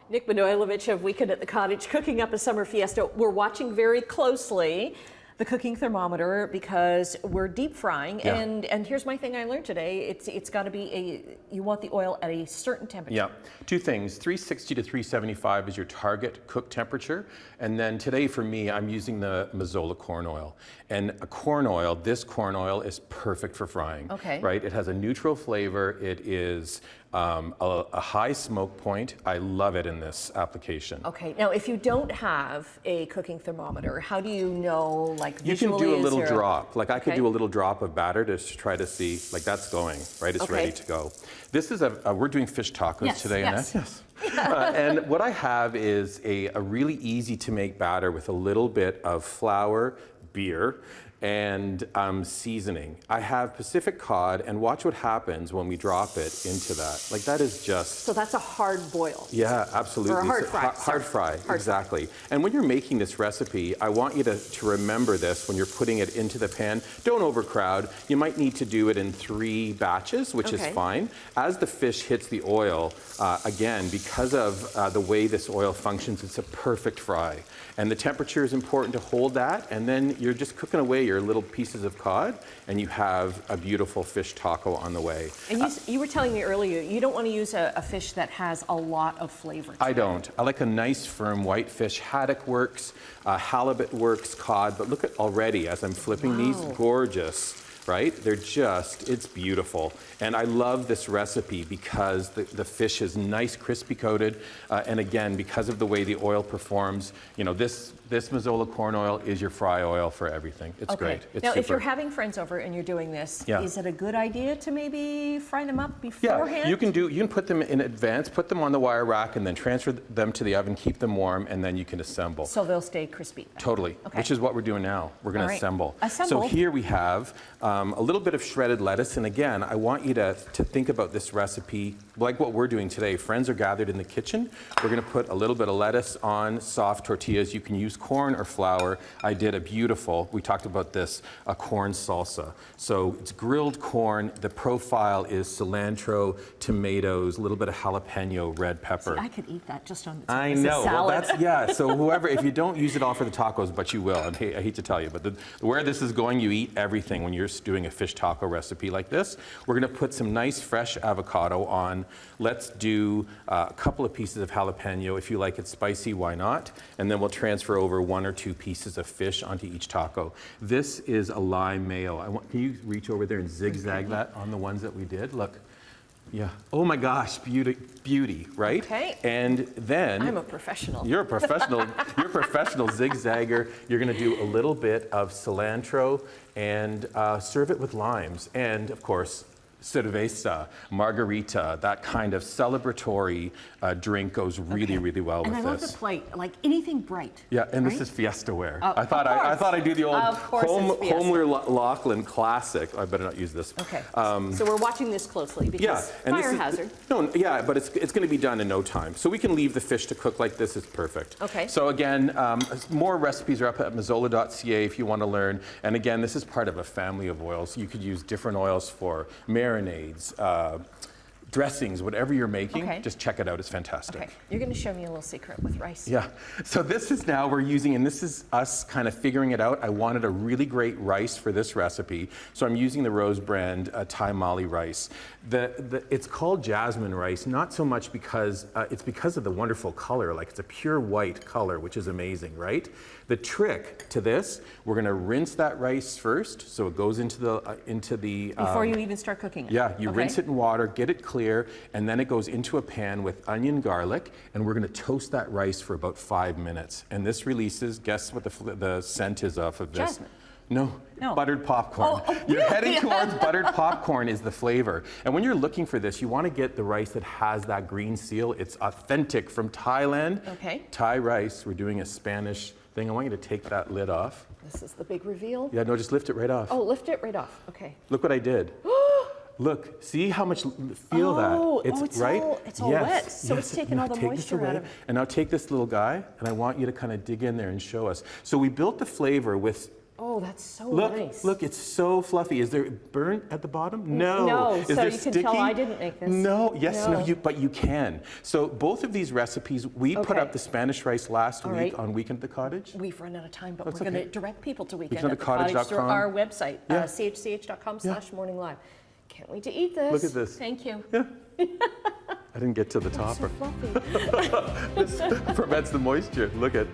Nik Manojlovich of Weekend at the Cottage, cooking up a summer fiesta. We're watching very closely the cooking thermometer because we're deep frying. Yeah. And here's my thing I learned today. It's got to be you want the oil at a certain temperature. Yeah, two things, 360 to 375 is your target cook temperature. And then today for me, I'm using the Mazola corn oil. And this corn oil is perfect for frying. Okay. Right, it has a neutral flavor. It is a high smoke point. I love it in this application. Okay, now if you don't have a cooking thermometer, how do you know, like visually? You can do a little is drop. Like I could Okay. do a little drop of batter to try to see, like that's going, right? It's Okay. ready to go. This is we're doing fish tacos Yes, today, yes. Annette? Yes. And what I have is a really easy to make batter with a little bit of flour, beer, and seasoning. I have Pacific cod, and watch what happens when we drop it into that. Like that is just... So that's a hard boil. Yeah, absolutely. Or a hard fry. Hard fry, exactly. And when you're making this recipe, I want you to remember this when you're putting it into the pan. Don't overcrowd. You might need to do it in 3 batches, which is Okay. fine. As the fish hits the oil, again, because of the way this oil functions, it's a perfect fry. And the temperature is important to hold that, and then you're just cooking away your little pieces of cod, and you have a beautiful fish taco on the way. And you were telling me earlier, you don't want to use a fish that has a lot of flavor to I it. don't. I like a nice firm white fish. Haddock works, halibut works, cod, but look at already as I'm flipping these, gorgeous. Right? They're just, it's beautiful. And I love this recipe because the fish is nice, crispy coated. And again, because of the way the oil performs, you know, this Mazola corn oil is your fry oil for everything. It's Okay. great. It's now, super. if you're having friends over and you're doing this, Yeah. is it a good idea to maybe fry them up beforehand? Yeah, you can put them in advance, put them on the wire rack, and then transfer them to the oven, keep them warm, and then you can assemble. So they'll stay crispy. Totally, Okay. which is what we're doing now. We're going All to right. assemble. Assemble. So here we have a little bit of shredded lettuce, and again, I want you to think about this recipe like what we're doing today. Friends are gathered in the kitchen. We're going to put a little bit of lettuce on soft tortillas. You can use corn or flour. I did a beautiful, we talked about this, a corn salsa. So it's grilled corn. The profile is cilantro, tomatoes, a little bit of jalapeno, red pepper. See, I could eat that just on its own I as a know. Well, salad. yeah. So whoever, if you don't use it all for the tacos, but you will, and I hate to tell you, but where this is going, you eat everything when you're doing a fish taco recipe like this. We're going to put some nice fresh avocado on. Let's do a couple of pieces of jalapeno. If you like it spicy, why not? And then we'll transfer over 1 or 2 pieces of fish onto each taco. This is a lime mayo. Can you reach over there and zigzag that on the ones that we did? Look. Yeah. Oh my gosh, beauty, right? Okay. And then I'm a professional. You're a professional. You're a professional zigzagger. You're going to do a little bit of cilantro and serve it with limes, and of course, cerveza, margarita, that kind of celebratory drink goes really, really well with and this. I love the plate, like anything bright. Yeah, and right? this is fiesta ware. Oh, I thought I'd do the old Of course it's fiesta. Homer Laughlin classic. I better not use this. Okay. So we're watching this closely because Yeah, and fire this is, hazard. No, yeah, but it's going to be done in no time. So we can leave the fish to cook like this. It's perfect. Okay. So again, more recipes are up at mazola.ca if you want to learn. And again, this is part of a family of oils. You could use different oils for marinades, dressings, whatever you're making. Okay. Just check it out. It's fantastic. Okay, you're going to show me a little secret with rice. Yeah, so this is now we're using, and this is us kind of figuring it out. I wanted a really great rice for this recipe, so I'm using the Rose brand Thai Mali rice. It's called jasmine rice, not so much because, it's because of the wonderful color, like it's a pure white color, which is amazing, right? The trick to this, we're gonna rinse that rice first, so it goes into the Before you even start cooking it. yeah, you Okay. rinse it in water, get it clear, and then it goes into a pan with onion, garlic, and we're going to toast that rice for about 5 minutes. And this releases, guess what the scent is off of this? Jasmine. No, buttered popcorn. Oh, You're really? heading towards buttered popcorn is the flavor. And when you're looking for this, you want to get the rice that has that green seal. It's authentic from Thailand. Okay. Thai rice. We're doing a Spanish thing. I want you to take that lid off. This is the big reveal. Yeah, no, just lift it right off. Oh, lift it right off. Okay. Look what I did. Look, see how much, feel that. It's right? all wet, so it's taking Now all the take this moisture out away. of it. And now take this little guy, and I want you to kind of dig in there and show us. So we built the flavor with Oh, that's so Look, nice. look, it's so fluffy. Is there burnt at the bottom? No. No, Is so there you can tell I didn't make this. No, yes, No. no, but you can. So both of these recipes, we put Okay. up the Spanish rice last All week right. on Weekend at the Cottage. We've run out of time, but That's we're going to okay. direct people to Weekend can at go the to Cottage through cottage.com. our website, Yeah. chch.com/morninglive. Can't wait to eat this. Look at this. Thank you. Yeah. I didn't get to the So topper. fluffy. This prevents the moisture. Look at.